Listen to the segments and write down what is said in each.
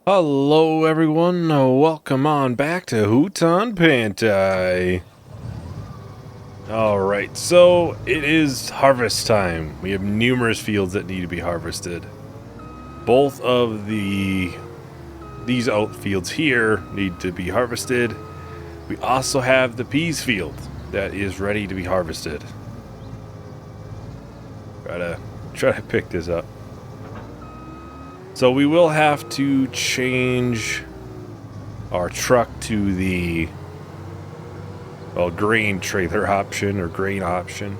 Hello everyone, welcome on back to Hutan Pantai. Alright, so it is harvest time. We have numerous fields that need to be harvested. Both of these oat fields here need to be harvested. We also have the peas field that is ready to be harvested. Try to pick this up. So we will have to change our truck to the grain trailer option or grain option.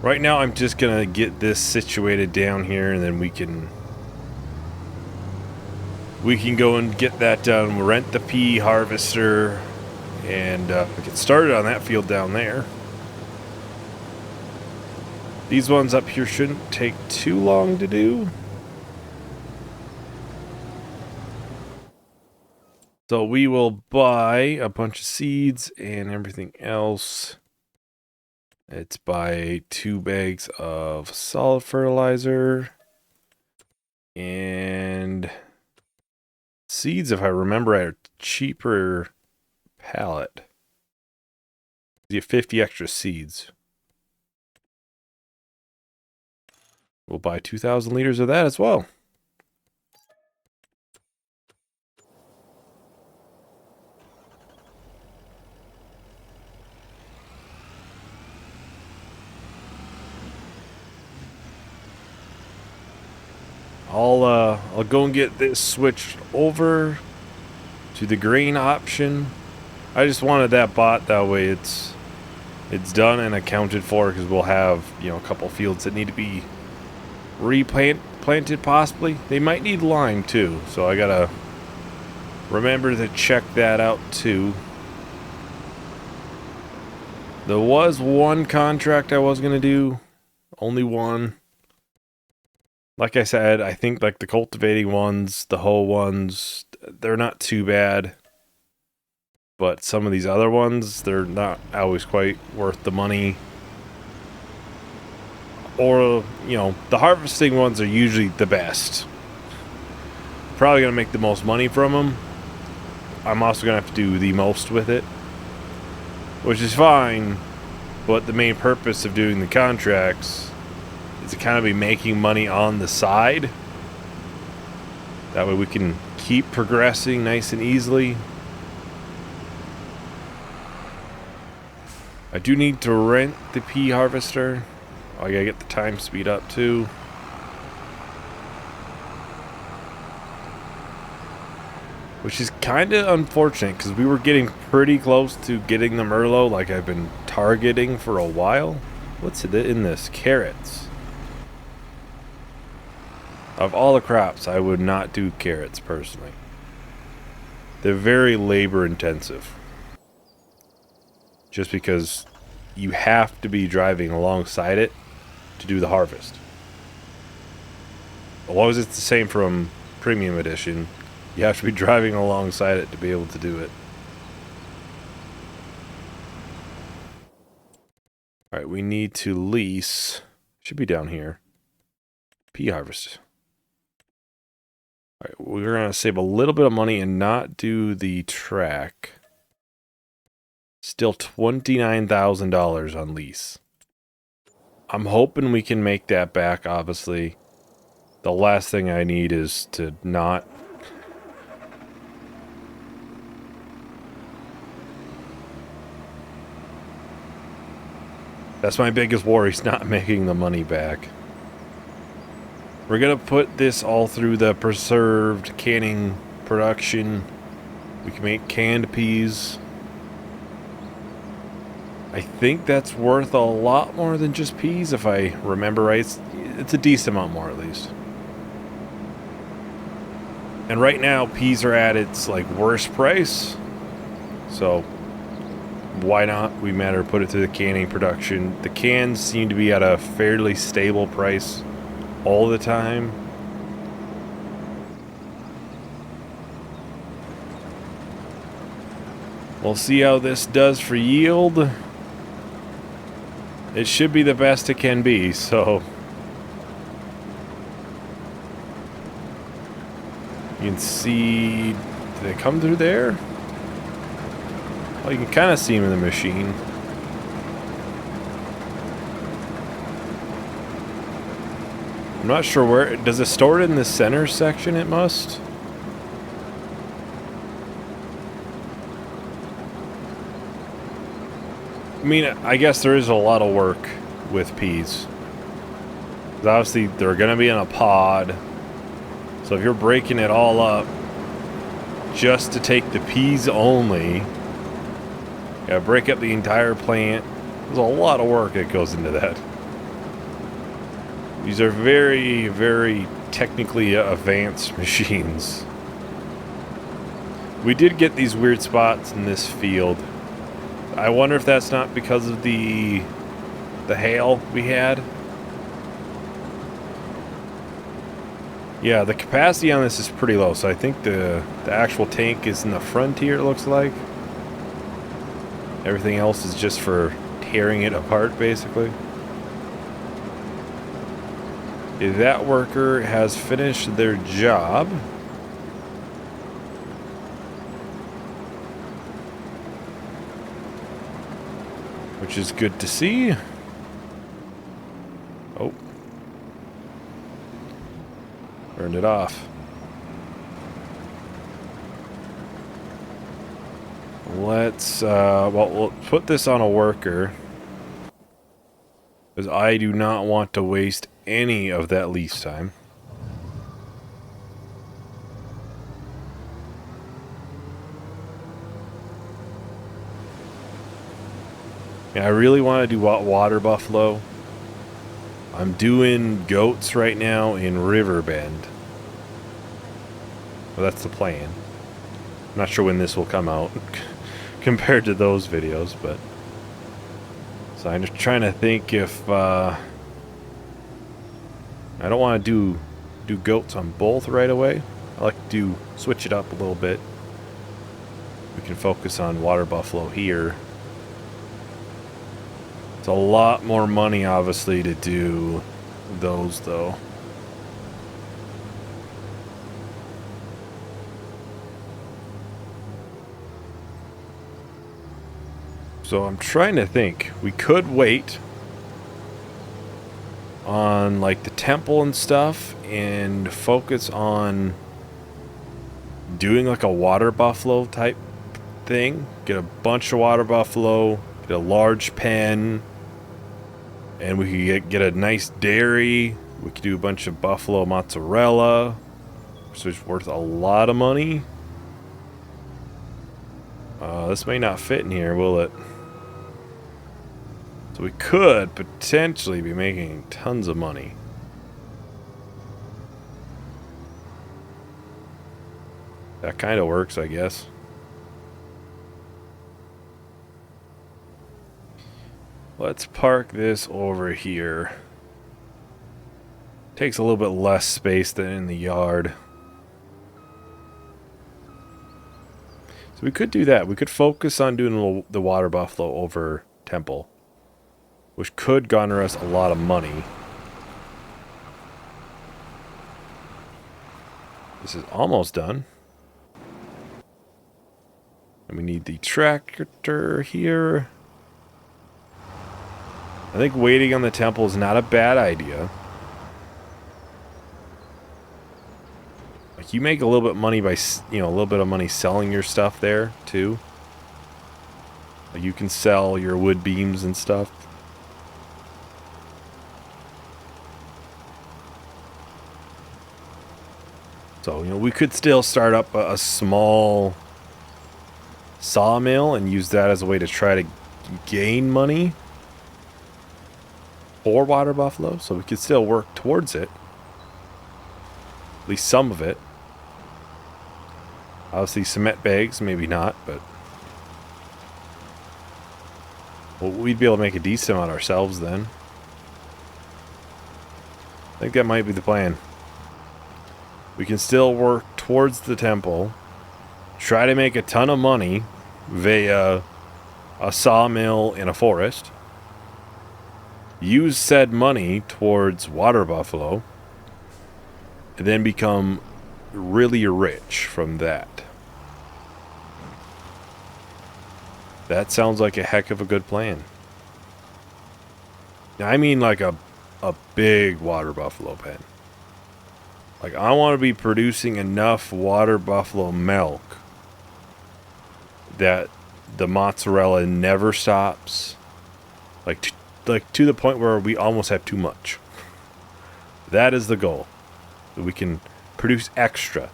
Right now I'm just gonna get this situated down here and then we can go and get that done. We'll rent the pea harvester and get started on that field down there. These ones up here shouldn't take too long to do. So we will buy a bunch of seeds and everything else. Let's buy 2 bags of solid fertilizer. And seeds, if I remember, are cheaper pallet. You get 50 extra seeds. We'll buy 2,000 liters of that as well. I'll go and get this switched over to the grain option. I just wanted that bot, that way it's done and accounted for, because we'll have, a couple fields that need to be planted possibly. They might need lime too, so I gotta remember to check that out too. There was one contract I was gonna do, only one. Like I said, I think like the cultivating ones, the hoe ones, they're not too bad. But some of these other ones, they're not always quite worth the money. Or, the harvesting ones are usually the best. Probably going to make the most money from them. I'm also going to have to do the most with it, which is fine. But the main purpose of doing the contracts is to kind of be making money on the side. That way we can keep progressing nice and easily. I do need to rent the pea harvester. I gotta get the time speed up too. Which is kind of unfortunate, because we were getting pretty close to getting the Merlot like I've been targeting for a while. What's in this? Carrots. Of all the crops, I would not do carrots personally. They're very labor intensive. Just because you have to be driving alongside it to do the harvest. As long as it's the same from Premium Edition, you have to be driving alongside it to be able to do it. Alright, we need to lease. Should be down here. Pea harvest. Alright, we're going to save a little bit of money and not do the track. Still $29,000 on lease. I'm hoping we can make that back, obviously. The last thing I need is to not... That's my biggest worry, is not making the money back. We're gonna put this all through the preserved canning production. We can make canned peas. I think that's worth a lot more than just peas, if I remember right. It's a decent amount more, at least. And right now, peas are at its, worst price. So, why not? We matter put it through the canning production. The cans seem to be at a fairly stable price all the time. We'll see how this does for yield. It should be the best it can be, so... You can see... Did they come through there? Well, you can kind of see them in the machine. I'm not sure where... Does it store it in the center section? It must. I mean, I guess there is a lot of work with peas. Obviously, they're going to be in a pod. So if you're breaking it all up just to take the peas only, you gotta break up the entire plant. There's a lot of work that goes into that. These are very, very technically advanced machines. We did get these weird spots in this field. I wonder if that's not because of the hail we had. Yeah, the capacity on this is pretty low, so I think the actual tank is in the front here, it looks like. Everything else is just for tearing it apart, basically. That worker has finished their job. Which is good to see. Oh. Turned it off. Let's, well, we'll put this on a worker. Because I do not want to waste any of that lease time. And I really want to do water buffalo. I'm doing goats right now in Riverbend. Well, that's the plan. I'm not sure when this will come out compared to those videos, but... So I'm just trying to think if... I don't want to do goats on both right away. I like to switch it up a little bit. We can focus on water buffalo here. It's a lot more money, obviously, to do those, though. So I'm trying to think. We could wait on, like, the temple and stuff and focus on doing, like, a water buffalo type thing. Get a bunch of water buffalo, get a large pen, and we could get a nice dairy. We could do a bunch of buffalo mozzarella, which is worth a lot of money. This may not fit in here, will it? So we could potentially be making tons of money. That kind of works, I guess. Let's park this over here. Takes a little bit less space than in the yard. So we could do that. We could focus on doing the water buffalo over temple, which could garner us a lot of money. This is almost done. And we need the tractor here. I think waiting on the temple is not a bad idea. Like, you make a little bit of money by, you know, a little bit of money selling your stuff there, too. Like, you can sell your wood beams and stuff. So, you know, we could still start up a small sawmill and use that as a way to try to gain money for water buffalo, so we could still work towards it. At least some of it. Obviously cement bags, maybe not, but... Well, we'd be able to make a decent amount ourselves then. I think that might be the plan. We can still work towards the temple, try to make a ton of money via a sawmill in a forest, use said money towards water buffalo, and then become really rich from that. That sounds like a heck of a good plan. I mean like a big water buffalo pen. Like, I want to be producing enough water buffalo milk that the mozzarella never stops. Like to the point where we almost have too much. That is the goal. That we can produce extra.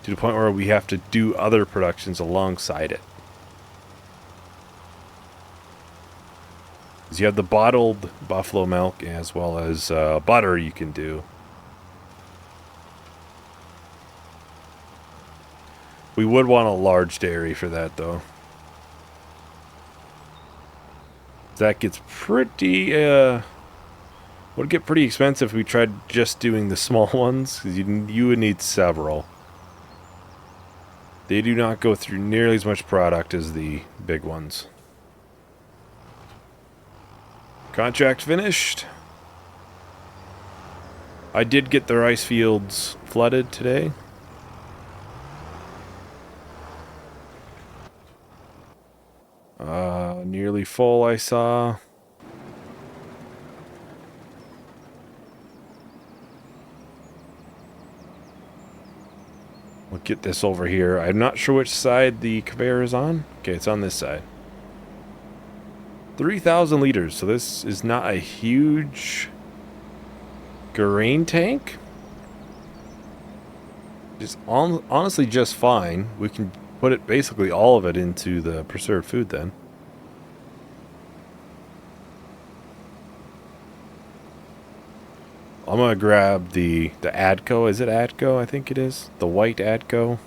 To the point where we have to do other productions alongside it. Because you have the bottled buffalo milk as well as butter you can do. We would want a large dairy for that, though. That gets pretty, would get pretty expensive if we tried just doing the small ones, because you would need several. They do not go through nearly as much product as the big ones. Contract finished. I did get the rice fields flooded today. Nearly full, I saw. We'll get this over here. I'm not sure which side the conveyor is on. Okay, it's on this side. 3,000 liters, so this is not a huge grain tank. Just honestly just fine. We can put it, basically all of it, into the preserved food then. I'm gonna grab the Adco. Is it Adco? I think it is. The white Adco. I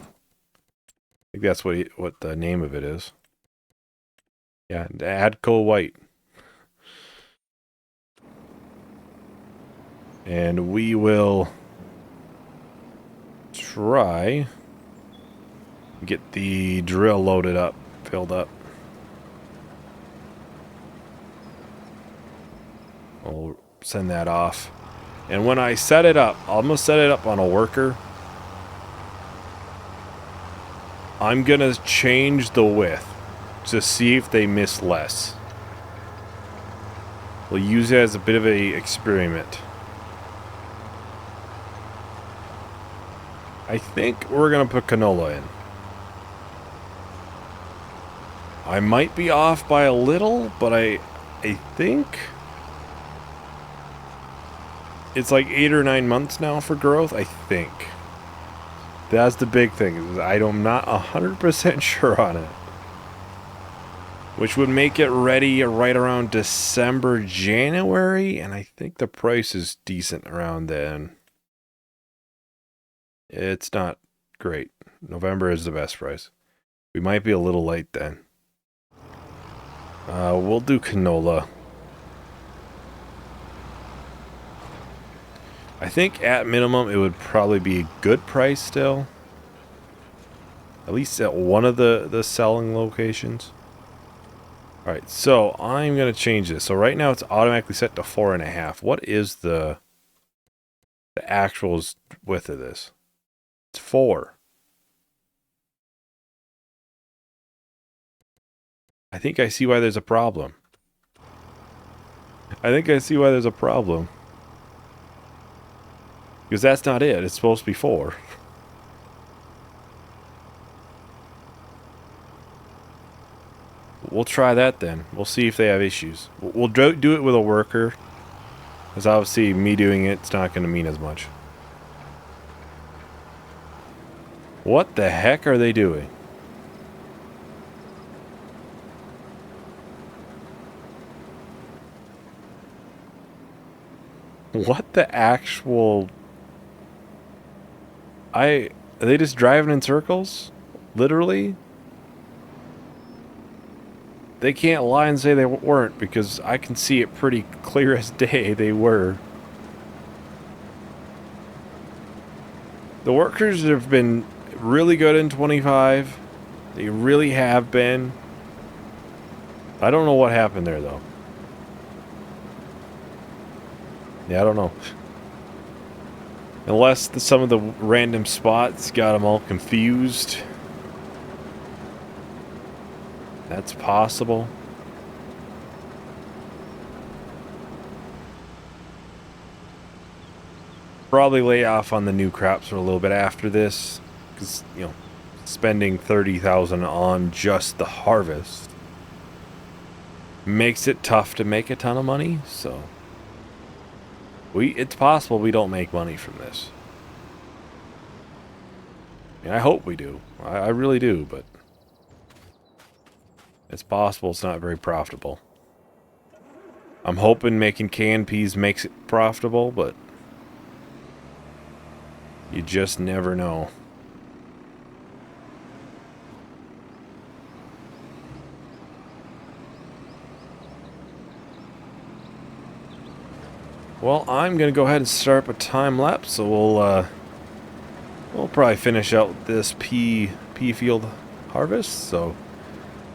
think that's what the name of it is. Yeah, the Adco white. And we will try get the drill loaded up, filled up. I'll send that off. And when I set it up, I'm going to set it up on a worker. I'm going to change the width to see if they miss less. We'll use it as a bit of an experiment. I think we're going to put canola in. I might be off by a little, but I think it's like 8 or 9 months now for growth, I think. That's the big thing, is I'm not 100% sure on it. Which would make it ready right around December, January, and I think the price is decent around then. It's not great. November is the best price. We might be a little late then. We'll do canola. I think at minimum it would probably be a good price still. At least at one of the selling locations. Alright, so I'm going to change this. So right now it's automatically set to 4.5. What is the actual width of this? It's 4. I think I see why there's a problem. Because that's not it. It's supposed to be 4. We'll try that then. We'll see if they have issues. We'll do it with a worker. Because obviously me doing it's not going to mean as much. What the heck are they doing? What the actual... Are they just driving in circles? Literally? They can't lie and say they weren't, because I can see it pretty clear as day they were. The workers have been really good in 25. They really have been. I don't know what happened there, though. Yeah, I don't know. Unless some of the random spots got them all confused. That's possible. Probably lay off on the new crops for a little bit after this. Because, you know, spending $30,000 on just the harvest makes it tough to make a ton of money, so it's possible we don't make money from this. I hope we do. I really do, but it's possible it's not very profitable. I'm hoping making canned peas makes it profitable, but you just never know. Well, I'm gonna go ahead and start up a time lapse, so we'll probably finish out this pea field harvest. So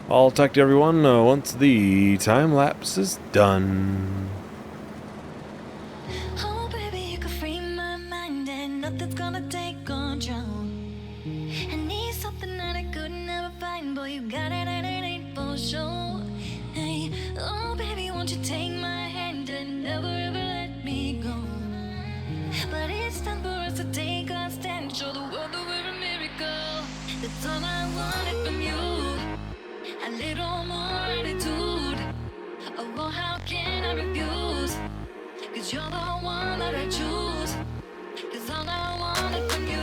I'll talk to everyone once the time lapse is done. Oh, baby, you can free my mind and nothing's gonna take control. I need something that I could never find, boy, you got it and it ain't for sure. Hey, oh, baby, won't you take my hand and never ever let me go? But it's time for us to take our stand, show the world that we're a miracle. That's all I wanted from you, a little more attitude. Oh, how can I refuse? 'Cause you're the one that I choose. 'Cause all I wanted from you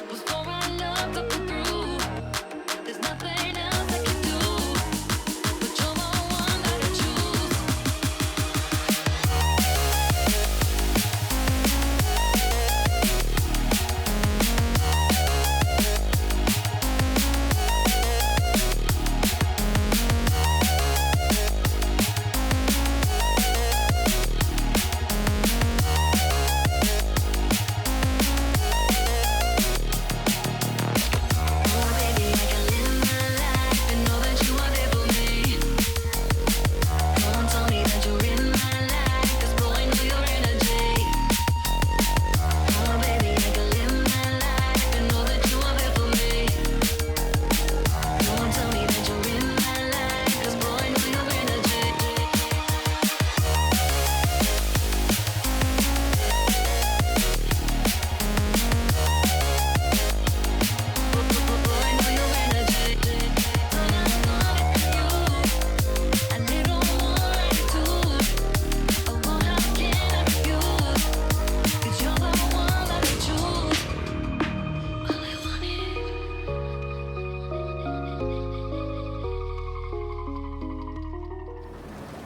was for our love to come through. There's nothing else I can do, but you're the one that I choose.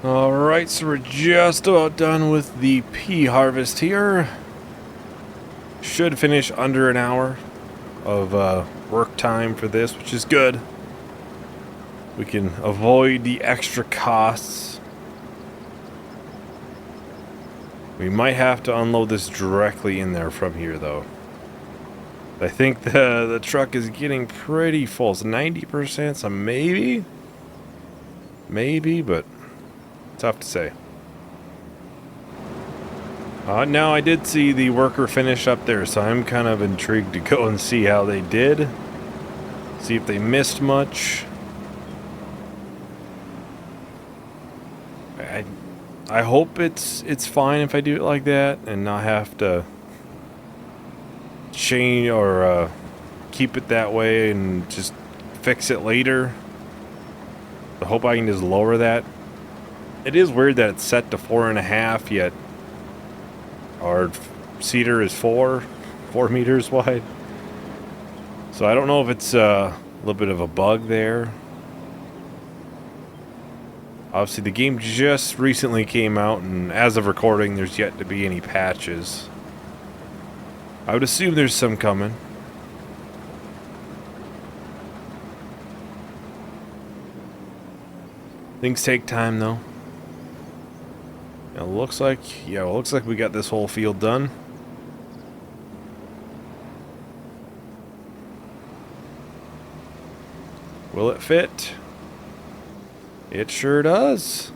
Alright, so we're just about done with the pea harvest here. Should finish under an hour of work time for this, which is good. We can avoid the extra costs. We might have to unload this directly in there from here, though. I think the truck is getting pretty full. It's 90%, so maybe, but tough to say. Now I did see the worker finish up there, so I'm kind of intrigued to go and see how they did. See if they missed much. I hope it's fine if I do it like that and not have to change or keep it that way and just fix it later. I hope I can just lower that. It is weird that it's set to 4.5, yet our cedar is 4 meters wide. So I don't know if it's a little bit of a bug there. Obviously the game just recently came out, and as of recording there's yet to be any patches. I would assume there's some coming. Things take time though. It looks like we got this whole field done. Will it fit? It sure does.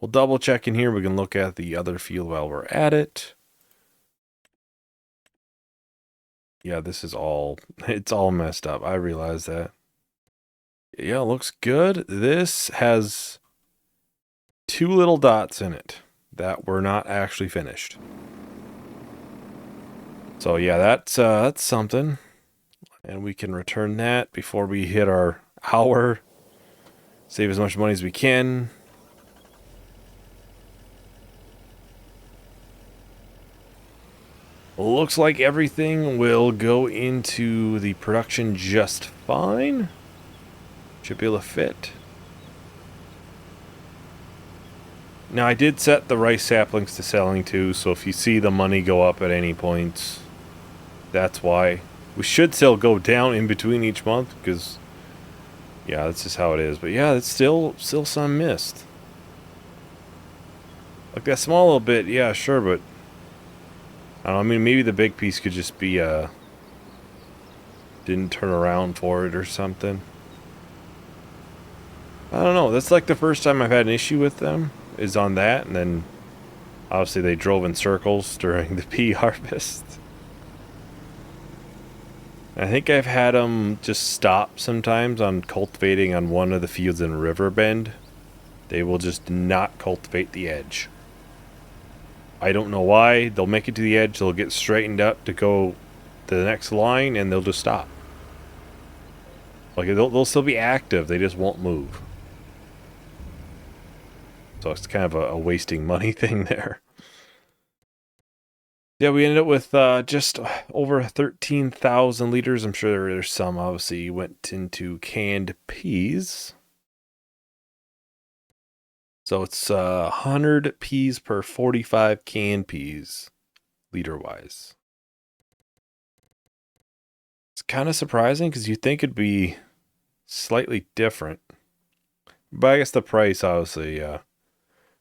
We'll double check in here. We can look at the other field while we're at it. Yeah, this is all, it's all messed up. I realize that. Yeah, looks good. This has 2 little dots in it that were not actually finished. So yeah, that's something. And we can return that before we hit our hour. Save as much money as we can. Looks like everything will go into the production just fine. Should be able to fit. Now I did set the rice saplings to selling too, so if you see the money go up at any point, that's why. We should still go down in between each month, because yeah, that's just how it is. But yeah, it's still some missed. Like that small little bit, yeah, sure, but I don't know, I mean, maybe the big piece could just be, didn't turn around for it or something. I don't know, that's like the first time I've had an issue with them, is on that, and then obviously they drove in circles during the pea harvest. I think I've had them just stop sometimes on cultivating on one of the fields in Riverbend. They will just not cultivate the edge. I don't know why. They'll make it to the edge, they'll get straightened up to go to the next line, and they'll just stop. Like, they'll still be active, they just won't move. So it's kind of a wasting money thing there. Yeah, we ended up with just over 13,000 liters. I'm sure there's some obviously went into canned peas. So it's 100 peas per 45 canned peas, liter-wise. It's kind of surprising because you'd think it'd be slightly different. But I guess the price, obviously, yeah.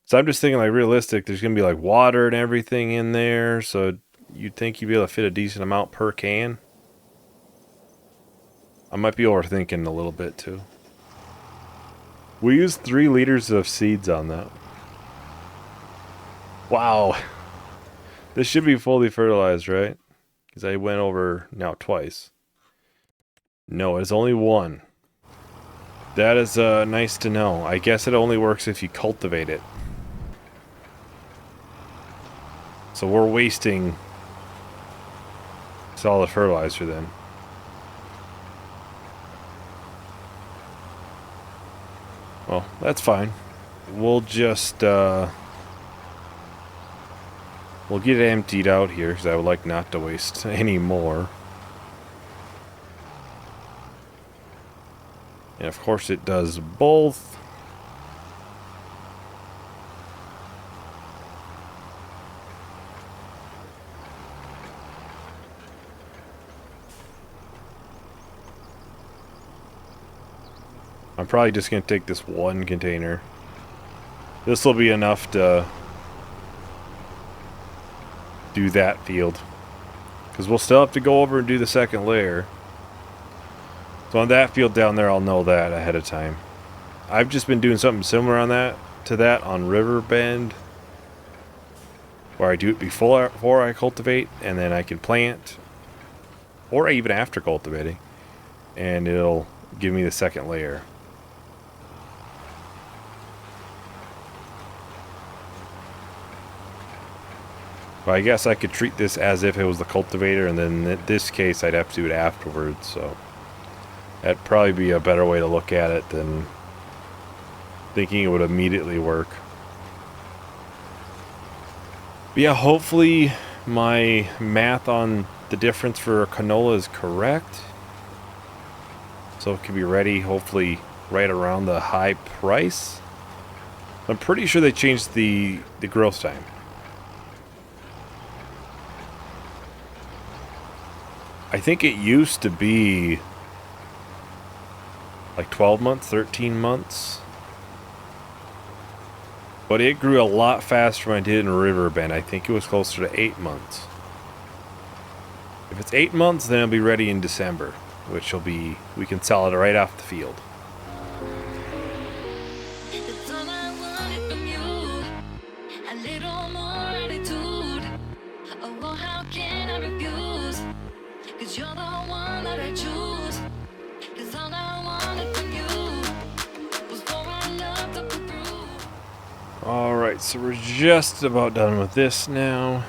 So I'm just thinking, like, realistic, there's going to be, like, water and everything in there. So you'd think you'd be able to fit a decent amount per can. I might be overthinking a little bit, too. We used 3 liters of seeds on that. Wow. This should be fully fertilized, right? Because I went over now twice. No, it's only 1. That is nice to know. I guess it only works if you cultivate it. So we're wasting solid fertilizer then. Well, that's fine. We'll just, we'll get it emptied out here, because I would like not to waste any more. And of course it does both. I'm probably just going to take this 1 container. This will be enough to do that field. Because we'll still have to go over and do the second layer. So on that field down there, I'll know that ahead of time. I've just been doing something similar on that on Riverbend, where I do it before I cultivate, and then I can plant, or even after cultivating, and it'll give me the second layer. But I guess I could treat this as if it was the cultivator, and then in this case I'd have to do it afterwards, so that'd probably be a better way to look at it than thinking it would immediately work. But yeah, hopefully my math on the difference for canola is correct. So it can be ready, hopefully, right around the high price. I'm pretty sure they changed the growth time. I think it used to be like 12 months, 13 months. But it grew a lot faster than I did in Riverbend. I think it was closer to 8 months. If it's 8 months, then it'll be ready in December, which will be, we can sell it right off the field. That's all I wanted from you. A little more attitude. Oh, well, how can I refuse? 'Cause you're so we're just about done with this now.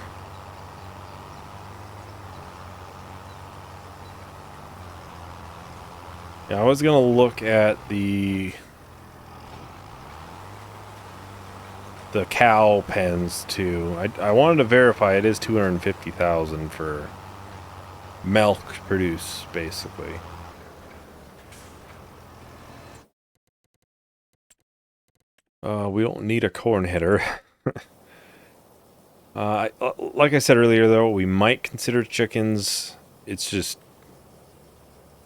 Yeah, I was gonna look at the cow pens too. I wanted to verify it is 250,000 for milk produced, basically. We don't need a corn header. Like I said earlier, though, we might consider chickens. It's just,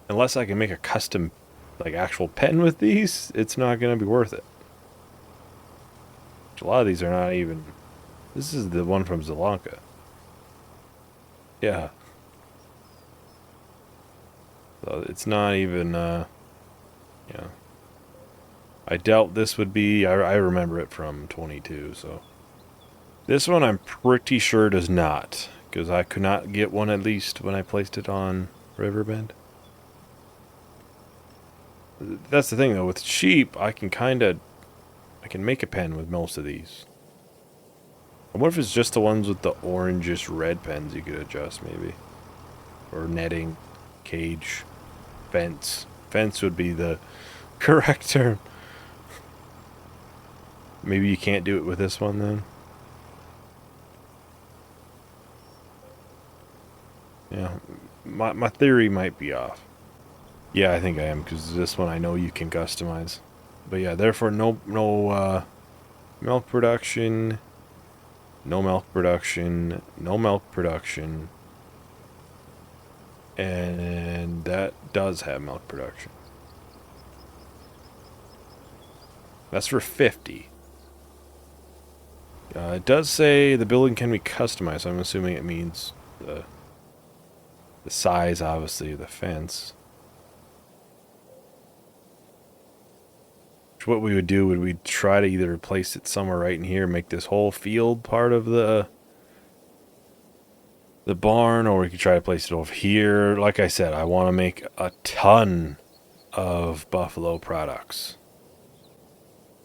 unless I can make a custom, like, actual pen with these, it's not going to be worth it. A lot of these are not even... This is the one from Sri Lanka. Yeah. So it's not even, yeah. I doubt this would be... I remember it from 22, so... This one I'm pretty sure does not, because I could not get one at least when I placed it on Riverbend. That's the thing though, with sheep, I can make a pen with most of these. I wonder if it's just the ones with the orangish red pens you could adjust, maybe. Or netting, cage, fence. Fence would be the correct term. Maybe you can't do it with this one then. Yeah, my theory might be off. Yeah, I think I am, because this one I know you can customize. But yeah, therefore no milk production, no milk production, no milk production. And that does have milk production. That's for 50. It does say the building can be customized, so I'm assuming it means the size, obviously, of the fence. Which what we would do, would we try to either place it somewhere right in here, make this whole field part of the barn, or we could try to place it over here. Like I said, I want to make a ton of buffalo products.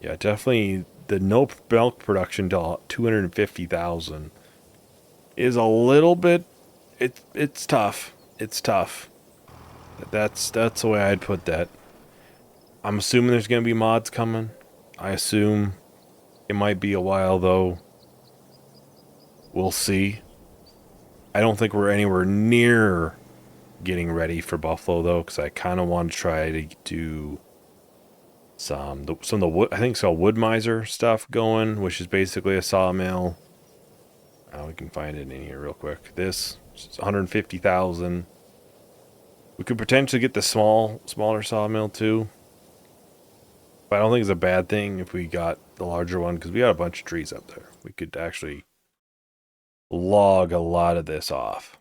Yeah, definitely the no milk production to 250,000 is a little bit. It's tough. It's tough. That's the way I'd put that. I'm assuming there's gonna be mods coming. I assume it might be a while though. We'll see. I don't think we're anywhere near getting ready for buffalo though, because I kind of want to try to do some of the wood. I think it's called wood miser stuff going, which is basically a sawmill. We can find it in here real quick. This is 150,000. We could potentially get the smaller sawmill too. But I don't think it's a bad thing if we got the larger one, because we got a bunch of trees up there. We could actually log a lot of this off.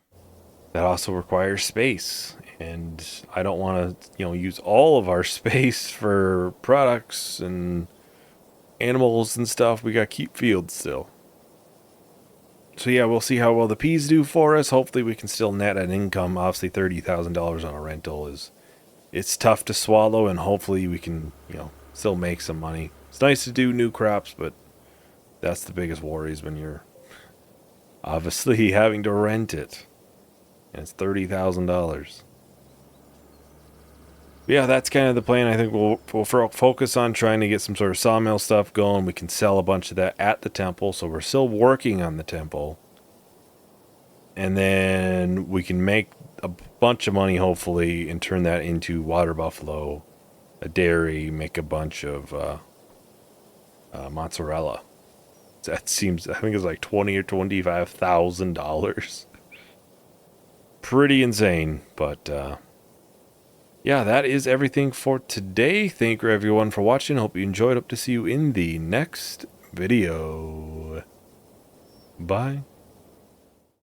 That also requires space, and I don't want to, use all of our space for products and animals and stuff. We got to keep fields still. So yeah, we'll see how well the peas do for us. Hopefully we can still net an income. Obviously $30,000 on a rental it's tough to swallow, and hopefully we can, still make some money. It's nice to do new crops, but that's the biggest worries when you're obviously having to rent it. And it's $30,000. Yeah, that's kind of the plan. I think we'll focus on trying to get some sort of sawmill stuff going. We can sell a bunch of that at the temple, so we're still working on the temple. And then we can make a bunch of money, hopefully, and turn that into water buffalo, a dairy, make a bunch of mozzarella. That seems, I think it's like $20,000 or $25,000. Pretty insane, but yeah, that is everything for today. Thank you everyone for watching. Hope you enjoyed. Hope to see you in the next video. Bye.